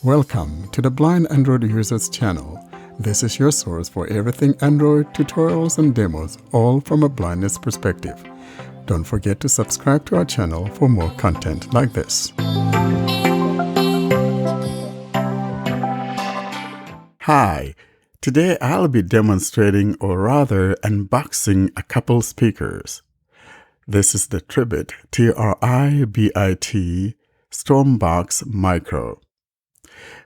Welcome to the Blind Android Users channel. This is your source for everything Android tutorials and demos, all from a blindness perspective. Don't forget to subscribe to our channel for more content like this. Hi, today I'll be demonstrating, or rather unboxing, a couple speakers. This is the Tribit, T-R-I-B-I-T, Stormbox Micro.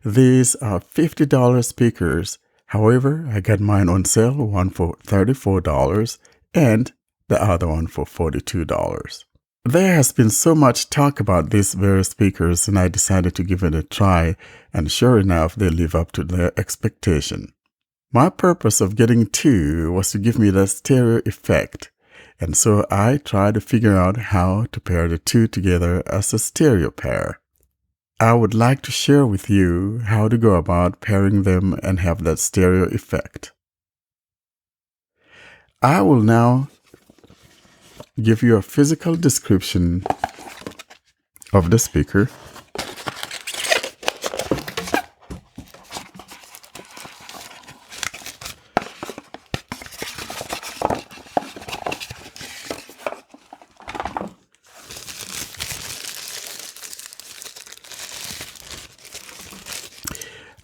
These are $50 speakers. However, I got mine on sale, one for $34 and the other one for $42. There has been so much talk about these various speakers, and I decided to give it a try, and sure enough, they live up to their expectation. My purpose of getting two was to give me the stereo effect, and so I tried to figure out how to pair the two together as a stereo pair. I would like to share with you how to go about pairing them and have that stereo effect. I will now give you a physical description of the speaker.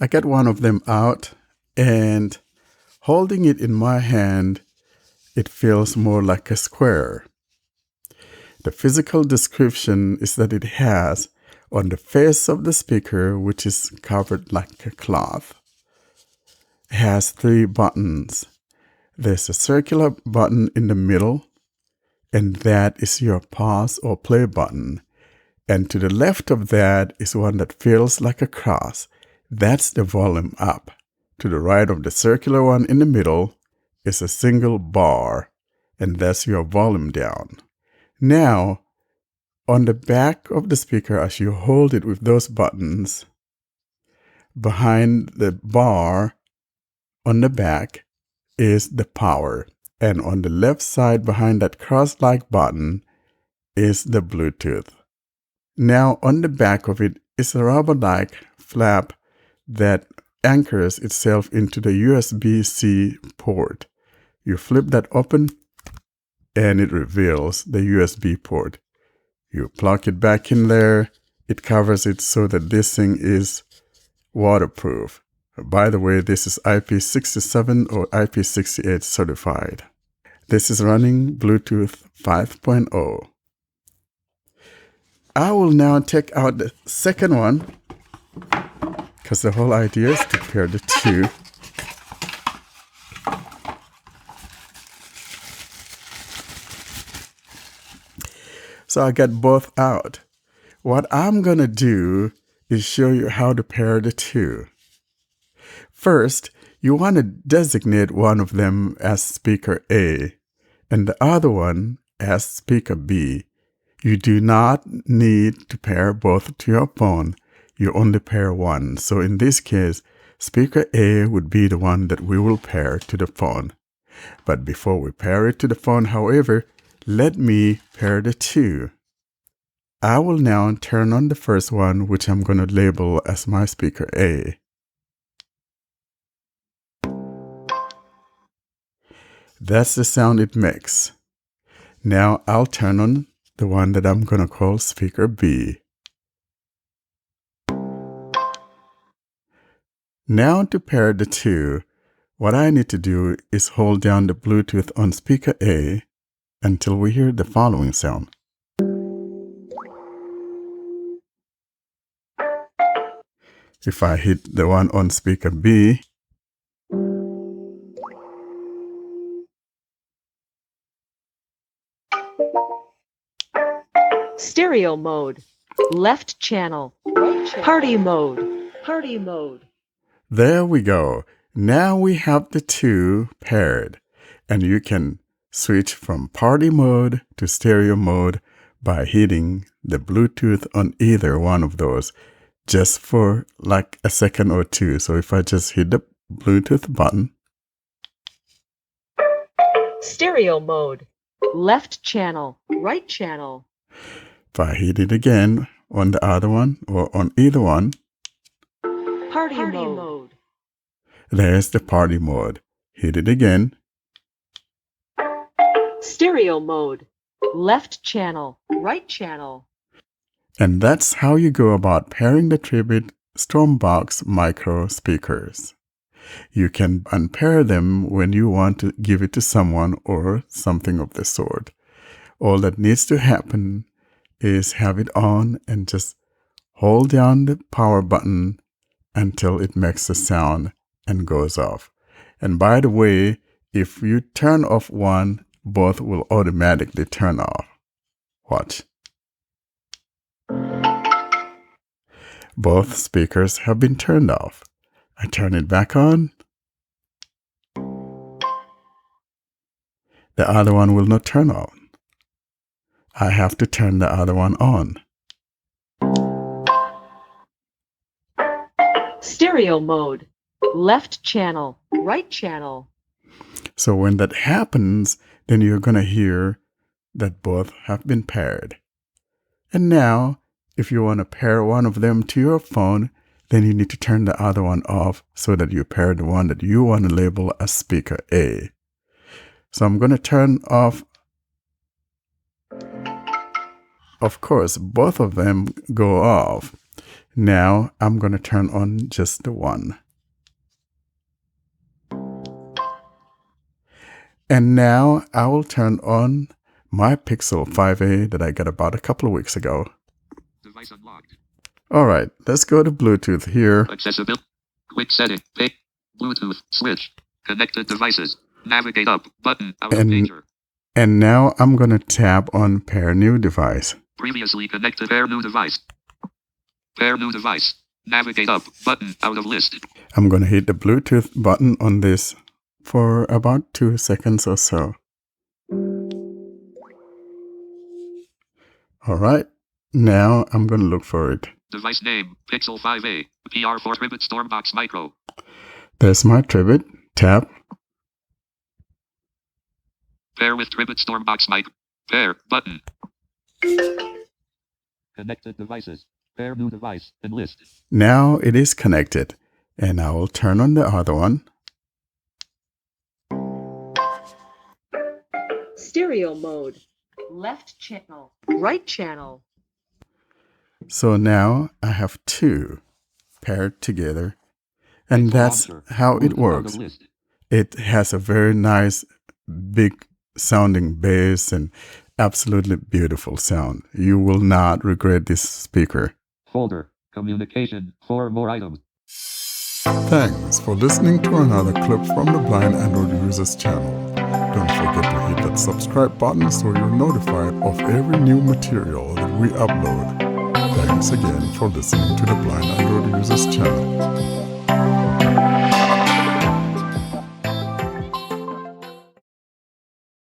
I get one of them out, and holding it in my hand, it feels more like a square. The physical description is that it has, on the face of the speaker, which is covered like a cloth, it has 3 buttons. There's a circular button in the middle, and that is your pause or play button. And to the left of that is one that feels like a cross. That's the volume up. To the right of the circular one in the middle is a single bar, and that's your volume down. Now, on the back of the speaker, as you hold it with those buttons, behind the bar on the back is the power. And on the left side behind that cross-like button is the Bluetooth. Now, on the back of it is a rubber-like flap that anchors itself into the USB-C port. You flip that open and it reveals the USB port. You plug it back in there. It covers it so that this thing is waterproof. By the way, this is IP67 or IP68 certified. This is running Bluetooth 5.0. I will now take out the second one, because the whole idea is to pair the two. So I got both out. What I'm going to do is show you how to pair the two. First, you want to designate one of them as speaker A and the other one as speaker B. You do not need to pair both to your phone. You only pair one. So in this case, speaker A would be the one that we will pair to the phone. But before we pair it to the phone, however, let me pair the two. I will now turn on the first one, which I'm going to label as my speaker A. That's the sound it makes. Now I'll turn on the one that I'm going to call speaker B. Now to pair the two, what I need to do is hold down the Bluetooth on speaker A until we hear the following sound. If I hit the one on speaker B, stereo mode, left channel, right channel, party mode. There we go. Now we have the two paired, and you can switch from party mode to stereo mode by hitting the Bluetooth on either one of those just for like a second or two. So if I just hit the Bluetooth button, stereo mode, left channel, right channel. If I hit it again on the other one or on either one, Party mode. There's the party mode. Hit it again. Stereo mode. Left channel, right channel. And that's how you go about pairing the Tribit Stormbox micro speakers. You can unpair them when you want to give it to someone or something of the sort. All that needs to happen is have it on and just hold down the power button until it makes a sound and goes off. And by the way, if you turn off one, both will automatically turn off. Watch. Both speakers have been turned off. I turn it back on. The other one will not turn on. I have to turn the other one on. Stereo mode. Left channel, right channel. So when that happens, then you're going to hear that both have been paired. And now, if you want to pair one of them to your phone, then you need to turn the other one off so that you pair the one that you want to label as speaker A. So I'm going to turn off. Of course, both of them go off. Now I'm going to turn on just the one. And now I will turn on my Pixel 5a that I got about a couple of weeks ago. Device unlocked. All right, let's go to Bluetooth here. Accessibility. Quick setting. Pick. Bluetooth. Switch. Connected devices. Navigate up. Button. Out of danger. And now I'm going to tap on Pair New Device. Previously connected. Pair new device. Pair new device. Navigate up. Button. Out of list. I'm going to hit the Bluetooth button on this for about 2 seconds or so. All right, now I'm going to look for it. Device name. Pixel 5a. PR for Tribit Stormbox Micro. There's my Tribit. Tap. Pair with Tribit Stormbox Mic. Pair. Button. Connected devices. Pair new device. Enlist. Now it is connected. And I will turn on the other one. Stereo mode. Left channel, right channel. So now I have two paired together. And that's how it works. It has a very nice, big sounding bass and absolutely beautiful sound. You will not regret this speaker. Folder. Communication. 4 more items. Thanks for listening to another clip from the Blind Android Users channel. Don't forget to hit that subscribe button so you're notified of every new material that we upload. Thanks again for listening to the Blind Android Users channel.